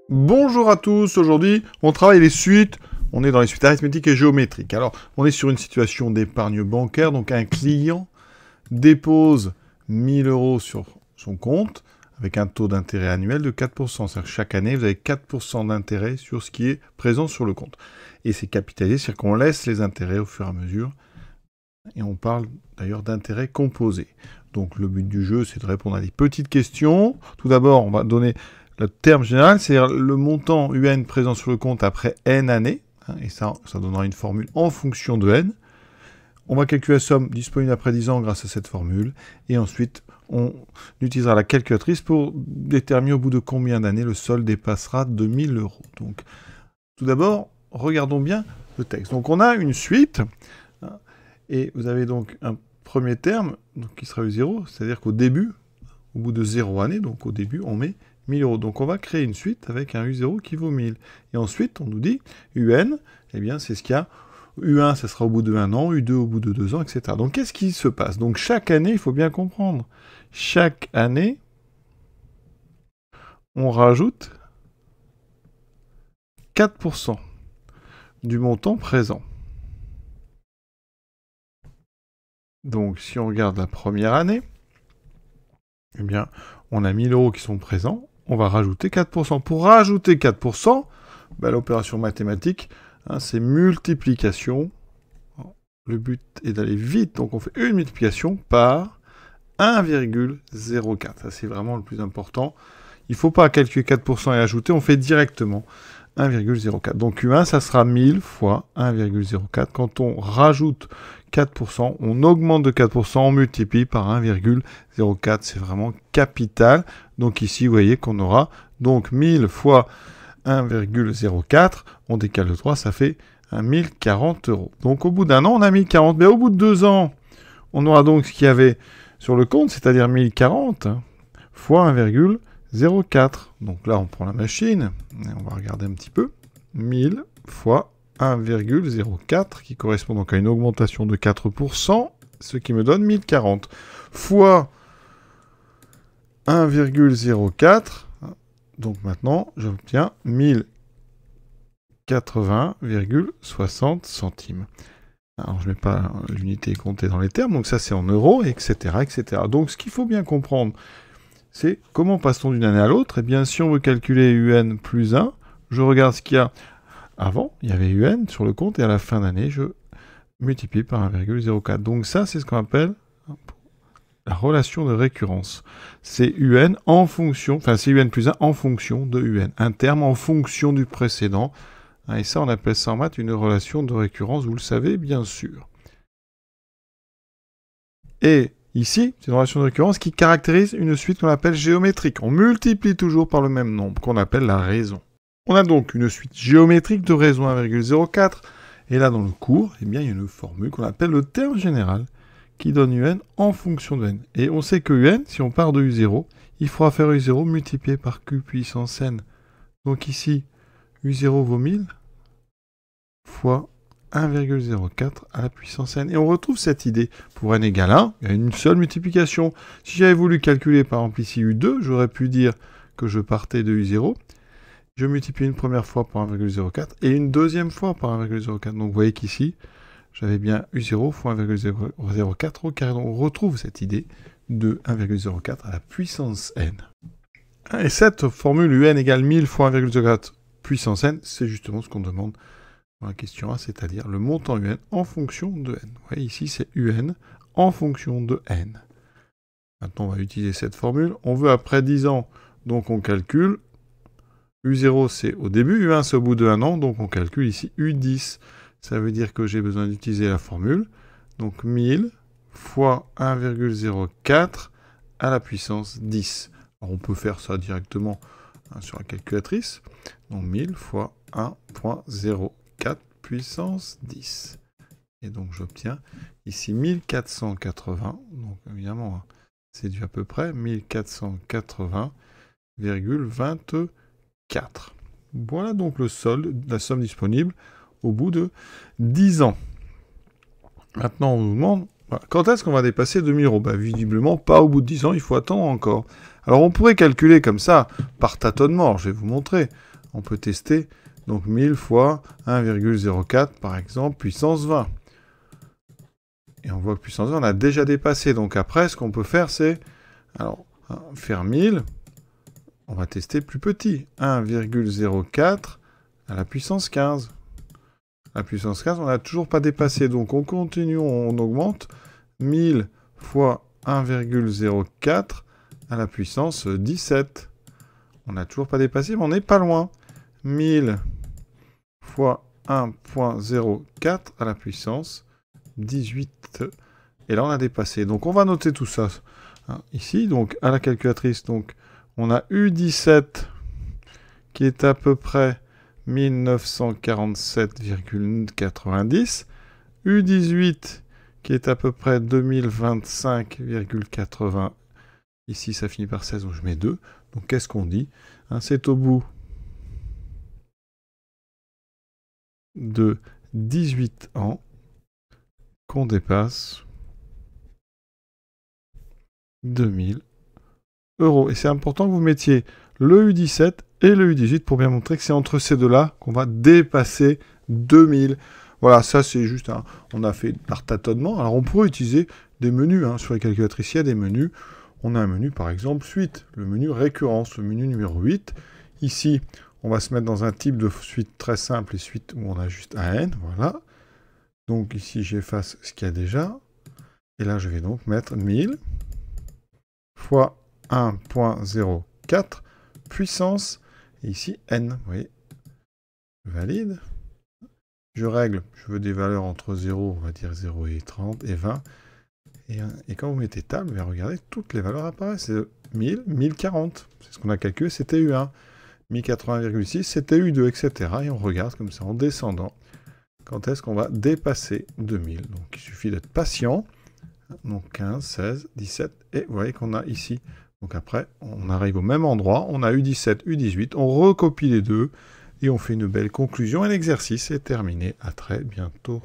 Bonjour à tous, aujourd'hui on travaille les suites, on est dans les suites arithmétiques et géométriques. Alors on est sur une situation d'épargne bancaire, donc un client dépose 1000 € sur son compte avec un taux d'intérêt annuel de 4%. C'est-à-dire que chaque année vous avez 4% d'intérêt sur ce qui est présent sur le compte. Et c'est capitalisé, c'est-à-dire qu'on laisse les intérêts au fur et à mesure. Et on parle d'ailleurs d'intérêts composés. Donc le but du jeu c'est de répondre à des petites questions. Tout d'abord on va donner le terme général, c'est-à-dire le montant UN présent sur le compte après n années, et ça donnera une formule en fonction de n. On va calculer la somme disponible après 10 ans grâce à cette formule, et ensuite on utilisera la calculatrice pour déterminer au bout de combien d'années le solde dépassera 2000 €. Donc, tout d'abord, regardons bien le texte. Donc on a une suite, et vous avez donc un premier terme donc, qui sera U0, c'est-à-dire qu'au début, au bout de 0 années, donc au début, on met 1000 €. Donc on va créer une suite avec un U0 qui vaut 1000. Et ensuite, on nous dit UN, eh bien c'est ce qu'il y a. U1, ça sera au bout de 1 an, U2 au bout de 2 ans, etc. Donc qu'est-ce qui se passe? Donc chaque année, il faut bien comprendre, chaque année, on rajoute 4% du montant présent. Donc si on regarde la première année, eh bien, on a 1000 € qui sont présents, on va rajouter 4%. Pour rajouter 4%, l'opération mathématique, c'est multiplication. Le but est d'aller vite, donc on fait une multiplication par 1,04. Ça, c'est vraiment le plus important. Il ne faut pas calculer 4% et ajouter, on fait directement 1,04. Donc U1, ça sera 1000 fois 1,04. Quand on rajoute 4%, on augmente de 4%, on multiplie par 1,04. C'est vraiment capital. Donc ici, vous voyez qu'on aura donc 1000 fois 1,04. On décale de 3, ça fait 1040 €. Donc au bout d'un an, on a 1040. Mais au bout de 2 ans, on aura donc ce qu'il y avait sur le compte, c'est-à-dire 1040 fois 1,04. Donc là, on prend la machine, et on va regarder un petit peu. 1000 fois 1,04, qui correspond donc à une augmentation de 4%, ce qui me donne 1040, fois 1,04. Donc maintenant, j'obtiens 1080,60 centimes. Alors, je ne mets pas l'unité comptée dans les termes, donc ça c'est en euros, etc., etc. Donc, ce qu'il faut bien comprendre, c'est comment passe-t-on d'une année à l'autre? Eh bien, si on veut calculer UN plus 1, je regarde ce qu'il y a avant, il y avait UN sur le compte, et à la fin d'année, je multiplie par 1,04. Donc ça, c'est ce qu'on appelle la relation de récurrence. C'est UN en fonction, enfin c'est UN plus 1 en fonction de UN. Un terme en fonction du précédent. Et ça, on appelle ça en maths une relation de récurrence, vous le savez, bien sûr. Et ici, c'est une relation de récurrence qui caractérise une suite qu'on appelle géométrique. On multiplie toujours par le même nombre, qu'on appelle la raison. On a donc une suite géométrique de raison 1,04. Et là, dans le cours, eh bien, il y a une formule qu'on appelle le terme général qui donne UN en fonction de n. Et on sait que UN, si on part de U0, il faudra faire U0 multiplié par Q puissance n. Donc ici, U0 vaut 1000 fois 1,04 à la puissance n. Et on retrouve cette idée. Pour n égale 1, il y a une seule multiplication. Si j'avais voulu calculer par exemple ici U2, j'aurais pu dire que je partais de U0. Je multiplie une première fois par 1,04 et une deuxième fois par 1,04. Donc vous voyez qu'ici, j'avais bien U0 fois 1,04 au carré. Donc on retrouve cette idée de 1,04 à la puissance n. Et cette formule UN égale 1000 fois 1,04 puissance n, c'est justement ce qu'on demande dans la question A, c'est-à-dire le montant UN en fonction de n. Vous voyez ici, c'est UN en fonction de n. Maintenant, on va utiliser cette formule. On veut après 10 ans, donc on calcule. U0, c'est au début, U1, c'est au bout de 1 an, donc on calcule ici U10. Ça veut dire que j'ai besoin d'utiliser la formule. Donc 1000 fois 1,04 à la puissance 10. Alors on peut faire ça directement sur la calculatrice. Donc 1000 fois 1,04 puissance 10. Et donc j'obtiens ici 1480. Donc évidemment, c'est du à peu près 1480,24. Voilà donc le solde, la somme disponible au bout de 10 ans. Maintenant, on nous demande Voilà. Quand est-ce qu'on va dépasser 2000 €? Bah, visiblement, pas au bout de 10 ans, il faut attendre encore. Alors, on pourrait calculer comme ça, par tâtonnement. Alors, je vais vous montrer. On peut tester, donc 1000 fois 1,04, par exemple, puissance 20. Et on voit que puissance 20, on a déjà dépassé. Donc après, ce qu'on peut faire, c'est... Alors, faire 1000, on va tester plus petit. 1,04 à la puissance 15. À la puissance 15, on n'a toujours pas dépassé. Donc on continue, on augmente. 1000 fois 1,04 à la puissance 17. On n'a toujours pas dépassé, mais on n'est pas loin. 1000 fois 1,04 à la puissance 18. Et là, on a dépassé. Donc, on va noter tout ça. Ici, donc, à la calculatrice, donc, on a U17 qui est à peu près 1947,90. U18 qui est à peu près 2025,80. Ici, ça finit par 16, donc je mets 2. Donc, qu'est-ce qu'on dit? C'est au bout de 18 ans qu'on dépasse 2000 €. Et c'est important que vous mettiez le U17 et le U18 pour bien montrer que c'est entre ces deux-là qu'on va dépasser 2000. Voilà, ça c'est juste on a fait par tâtonnement. Alors on pourrait utiliser des menus sur les calculatrices, il y a des menus. On a un menu par exemple suite, le menu récurrence, le menu numéro 8. Ici, on va se mettre dans un type de suite très simple, et suite où on a juste un n, voilà. Donc ici, j'efface ce qu'il y a déjà. Et là, je vais donc mettre 1000 fois 1,04 puissance, et ici n, vous voyez. Valide. Je règle, je veux des valeurs entre 0, on va dire 0 et 30, et 20. Et quand vous mettez table, regardez, toutes les valeurs apparaissent. 1000, 1040, c'est ce qu'on a calculé, c'était U1. 1080,6, c'était U2, etc. Et on regarde comme ça, en descendant, quand est-ce qu'on va dépasser 2000. Donc il suffit d'être patient. Donc 15, 16, 17, et vous voyez qu'on a ici. Donc après, on arrive au même endroit, on a U17, U18, on recopie les deux, et on fait une belle conclusion, et l'exercice est terminé. À très bientôt.